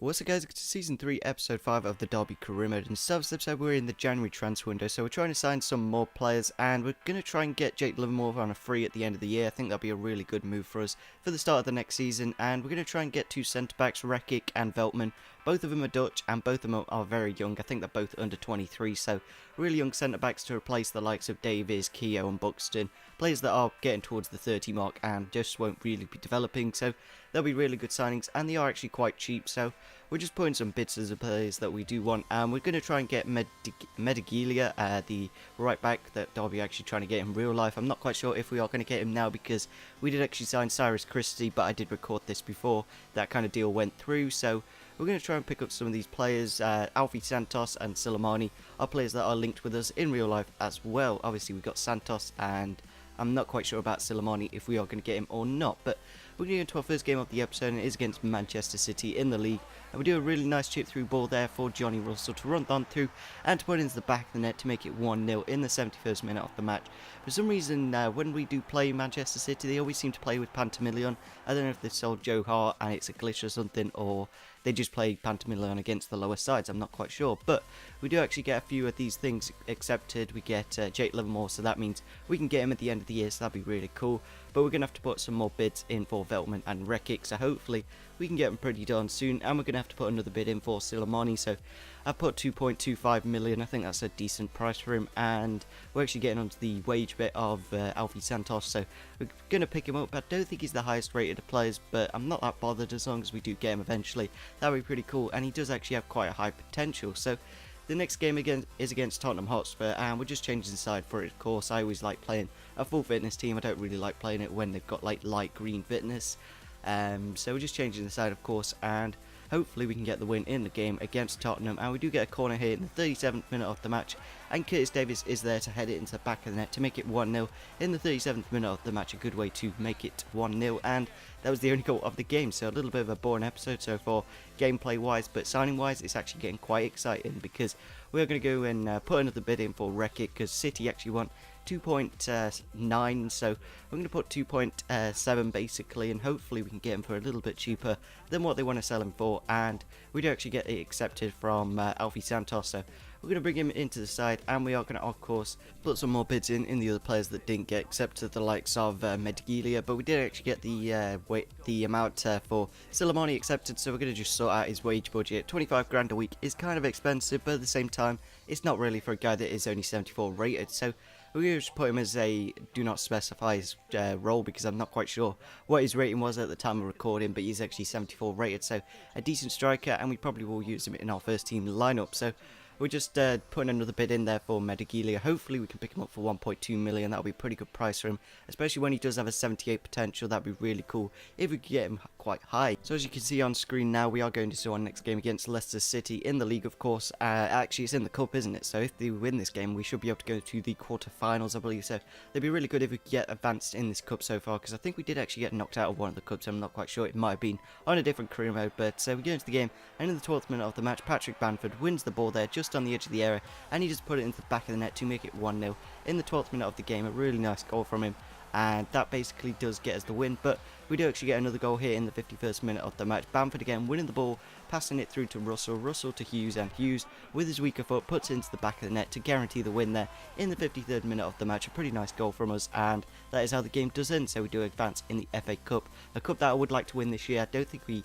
What's up guys, it's Season 3 Episode 5 of the Derby Career Mode, and so this episode we're in the January transfer window, so we're trying to sign some more players and we're going to try and get Jake Livermore on a free at the end of the year. I think that'll be a really good move for us for the start of the next season, and we're going to try and get two centre backs, Rekic and Veltman. Both of them are Dutch and both of them are very young. I think they're both under 23, so really young centre backs to replace the likes of Davies, Keogh and Buxton, players that are getting towards the 30 mark and just won't really be developing, so they'll be really good signings and they are actually quite cheap, so we're just putting some bids as the players that we do want, and we're going to try and get Mediglia, the right back that Derby are actually trying to get in real life. I'm not quite sure if we are going to get him now because we did actually sign Cyrus Christie, but I did record this before that kind of deal went through, so we're going to try and pick up some of these players. Alfie Santos and Silimani are players that are linked with us in real life as well. Obviously we've got Santos and I'm not quite sure about Silimani if we are going to get him or not, but we're going to get into our first game of the episode, and it is against Manchester City in the league. And we do a really nice chip through ball there for Johnny Russell to run on through and to put into the back of the net to make it 1-0 in the 71st minute of the match. For some reason, when we do play Manchester City, they always seem to play with Pantamillion. I don't know if they sold Joe Hart and it's a glitch or something, or they just play Pantamillion against the lower sides. I'm not quite sure, but we do actually get a few of these things accepted. We get Jake Livermore, so that means we can get him at the end of the year, so that'd be really cool. But we're going to have to put some more bids in for Veltman and Rekic, so hopefully we can get them pretty darn soon. And we're going to have to put another bid in for Silimani, so I put 2.25 million. I think that's a decent price for him, and we're actually getting onto the wage bit of Alfie Santos, so we're going to pick him up. I don't think he's the highest rated of players, but I'm not that bothered as long as we do get him eventually. That would be pretty cool, and he does actually have quite a high potential. So the next game again is against Tottenham Hotspur, and we're just changing the side for it. Of course, I always like playing a full fitness team. I don't really like playing it when they've got like light green fitness. So we're just changing the side, of course, and hopefully we can get the win in the game against Tottenham. And we do get a corner here in the 37th minute of the match, and Curtis Davies is there to head it into the back of the net to make it 1-0 in the 37th minute of the match. A good way to make it 1-0, and that was the only goal of the game. So a little bit of a boring episode so far gameplay wise, but signing wise it's actually getting quite exciting because we're going to go and put another bid in for Rekic because City actually want 2.9, so I'm going to put 2.7 basically, and hopefully we can get him for a little bit cheaper than what they want to sell him for. And we do actually get it accepted from Alfie Santos, so we're going to bring him into the side, and we are going to of course put some more bids in the other players that didn't get accepted, the likes of Mediglia, but we did actually get the amount for Silimani accepted, so we're going to just sort out his wage budget. 25 grand a week is kind of expensive, but at the same time it's not really for a guy that is only 74 rated, so we're going to just put him as a do not specify his role because I'm not quite sure what his rating was at the time of recording, but he's actually 74 rated, so a decent striker, and we probably will use him in our first team lineup. So we're just putting another bid in there for Mediglia. Hopefully we can pick him up for 1.2 million. That'll be a pretty good price for him, especially when he does have a 78 potential. That'd be really cool if we could get him quite high. So as you can see on screen now, we are going to see our next game against Leicester City in the league, of course. Actually it's in the cup, isn't it? So if they win this game, we should be able to go to the quarterfinals, I believe. So it'd be really good if we could get advanced in this cup so far, because I think we did actually get knocked out of one of the cups. I'm not quite sure, it might have been on a different career mode, but we go into the game, and in the 12th minute of the match, Patrick Bamford wins the ball there just on the edge of the area, and he just put it into the back of the net to make it 1-0 in the 12th minute of the game. A really nice goal from him, and that basically does get us the win. But we do actually get another goal here in the 51st minute of the match. Bamford again winning the ball, passing it through to Russell to Hughes, and Hughes with his weaker foot puts it into the back of the net to guarantee the win there in the 53rd minute of the match. A pretty nice goal from us, and that is how the game does end. So we do advance in the FA Cup, a cup that I would like to win this year. I don't think we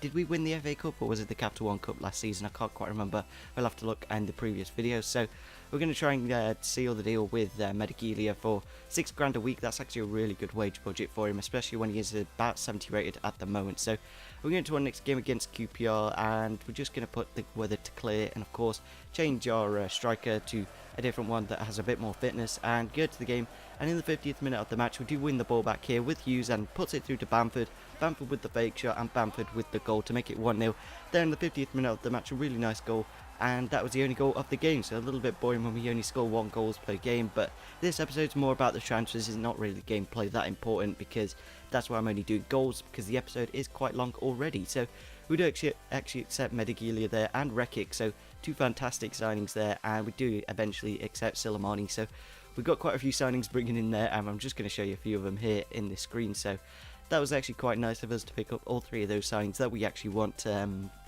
did we win the FA Cup, or was it the Capital One Cup last season? I can't quite remember. We'll have to look in the previous videos. So we're going to try and seal the deal with Mediglia for 6 grand a week. That's actually a really good wage budget for him, especially when he is about 70 rated at the moment. So we're going to our next game against QPR, and we're just going to put the weather to clear, and of course change our striker to a different one that has a bit more fitness, and go to the game. And in the 50th minute of the match, we do win the ball back here with Hughes, and puts it through to Bamford. Bamford with the fake shot, and Bamford with the goal to make it 1-0. There in the 50th minute of the match, a really nice goal, and that was the only goal of the game. So a little bit boring when we only score 1 goal per game, but this episode's more about the transfers. It's not really gameplay that important, because that's why I'm only doing goals, because the episode is quite long already. So we do actually accept Mediglia there and Rekic, so 2 fantastic signings there, and we do eventually accept Silimani. So we've got quite a few signings bringing in there, and I'm just going to show you a few of them here in the screen. So that was actually quite nice of us to pick up all 3 of those signings that we actually want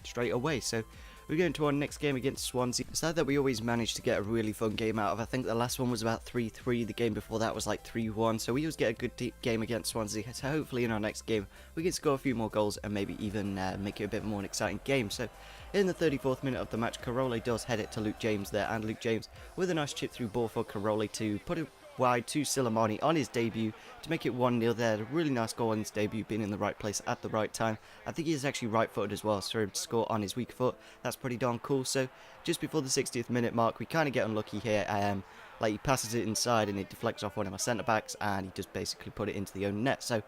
straight away. So we go into our next game against Swansea. It's that we always manage to get a really fun game out of. I think the last one was about 3-3, the game before that was like 3-1, so we always get a good game against Swansea. So hopefully in our next game we can score a few more goals and maybe even make it a bit more an exciting game. So in the 34th minute of the match, Carole does head it to Luke James there, and Luke James with a nice chip through ball for Carole to put it wide to Silamani on his debut to make it 1-0 there. A really nice goal on his debut, being in the right place at the right time. I think he is actually right-footed as well, so for him to score on his weak foot, that's pretty darn cool. So just before the 60th minute mark, we kind of get unlucky here. Like he passes it inside and it deflects off one of my centre-backs, and he just basically put it into the own net. So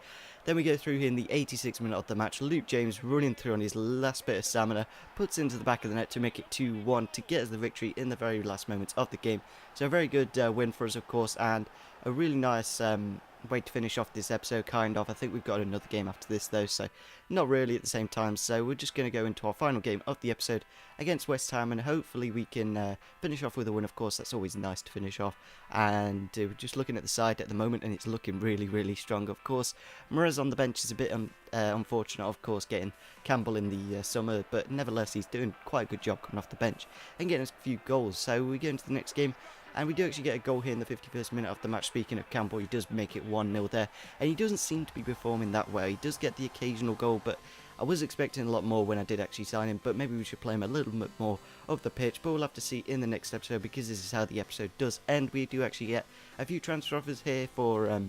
then we go through here in the 86th minute of the match. Luke James running through on his last bit of stamina, puts into the back of the net to make it 2-1 to get us the victory in the very last moments of the game. So a very good win for us, of course, and a really nice way to finish off this episode, kind of. I think we've got another game after this though, so not really at the same time. So we're just going to go into our final game of the episode against West Ham, and hopefully we can finish off with a win. Of course, that's always nice to finish off. And we're just looking at the side at the moment, and it's looking really, really strong. Of course, Moraes on the bench is a bit unfortunate, of course, getting Campbell in the summer, but nevertheless he's doing quite a good job coming off the bench and getting us a few goals. So we go into the next game, and we do actually get a goal here in the 51st minute of the match. Speaking of Campbell, he does make it 1-0 there, and he doesn't seem to be performing that well. He does get the occasional goal, but I was expecting a lot more when I did actually sign him, but maybe we should play him a little bit more of the pitch. But we'll have to see in the next episode, because this is how the episode does end. We do actually get a few transfer offers here for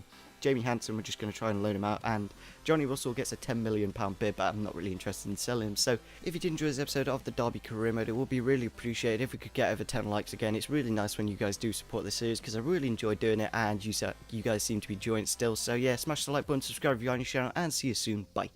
Jamie Hansen. We're just going to try and loan him out, and Johnny Russell gets a £10 million bid, but I'm not really interested in selling him. So if you did enjoy this episode of the Derby Career Mode, it would be really appreciated if we could get over 10 likes again. It's really nice when you guys do support the series, because I really enjoy doing it, and you guys seem to be enjoying it still. So yeah, smash the like button, subscribe if you're on your channel, and see you soon. Bye.